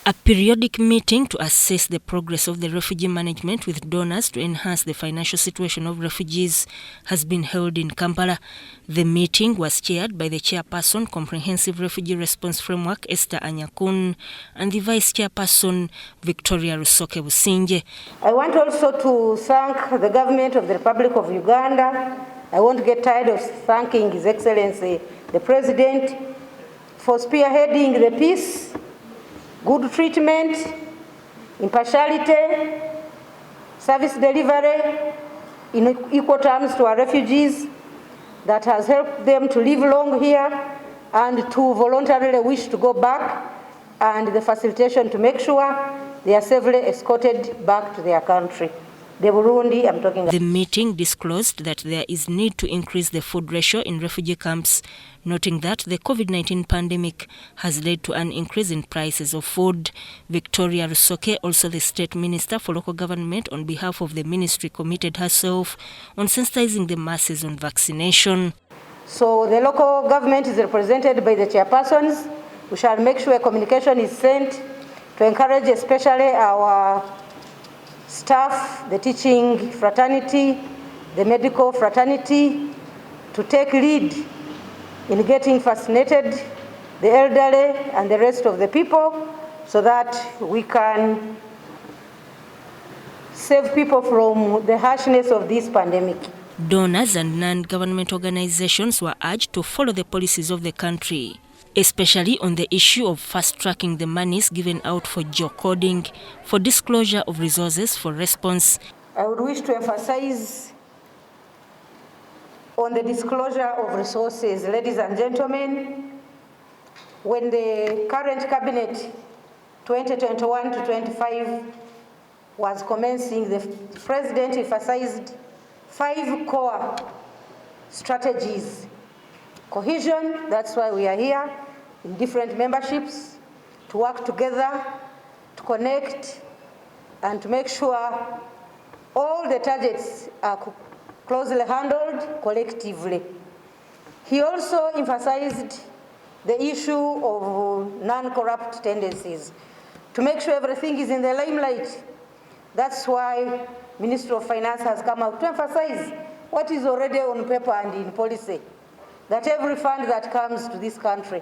A periodic meeting to assess the progress of the refugee management with donors to enhance the financial situation of refugees has been held in Kampala. The meeting was chaired by the chairperson, Comprehensive Refugee Response Framework, Esther Anyakun, and the vice chairperson, Victoria Rusoke Businje. I want also to thank the government of the Republic of Uganda. I won't get tired of thanking His Excellency, the President, for spearheading the peace, good treatment, impartiality, service delivery in equal terms to our refugees that has helped them to live long here and to voluntarily wish to go back, and the facilitation to make sure they are safely escorted back to their country. The Burundi, I'm talking about. The meeting disclosed that there is need to increase the food ratio in refugee camps, noting that the COVID-19 pandemic has led to an increase in prices of food. Victoria Rusoke, also the State Minister for Local Government, on behalf of the ministry, committed herself on sensitizing the masses on vaccination. So the local government is represented by the chairpersons. We shall make sure a communication is sent to encourage especially our staff, the teaching fraternity, the medical fraternity, to take lead in getting vaccinated, the elderly and the rest of the people, so that we can save people from the harshness of this pandemic. Donors and non-government organizations were urged to follow the policies of the country, especially on the issue of fast-tracking the monies given out for geocoding, for disclosure of resources for response. I would wish to emphasize on the disclosure of resources. Ladies and gentlemen, when the current cabinet 2021 to 25 was commencing, the president emphasized 5 core strategies. Cohesion, that's why we are here in different memberships, to work together, to connect, and to make sure all the targets are closely handled collectively. He also emphasized the issue of non-corrupt tendencies, to make sure everything is in the limelight. That's why Ministry of Finance has come out to emphasize what is already on paper and in policy, that every fund that comes to this country,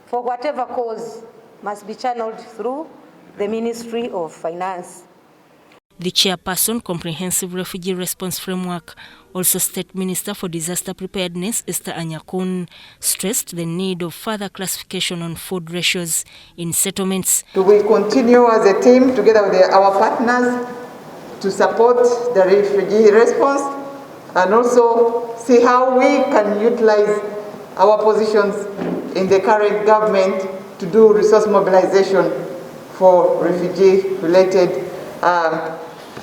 for whatever cause, must be channeled through the Ministry of Finance. The chairperson, Comprehensive Refugee Response Framework, also State Minister for Disaster Preparedness, Esther Anyakun, stressed the need of further classification on food ratios in settlements. We continue as a team together with our partners to support the refugee response and also see how we can utilize our positions in the current government to do resource mobilization for refugee-related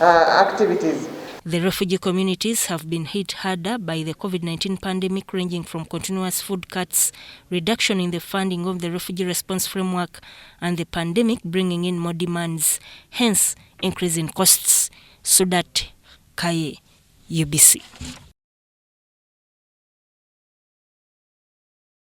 activities. The refugee communities have been hit harder by the COVID-19 pandemic, ranging from continuous food cuts, reduction in the funding of the refugee response framework, and the pandemic bringing in more demands, hence increase in costs. Sudat Kaye, UBC.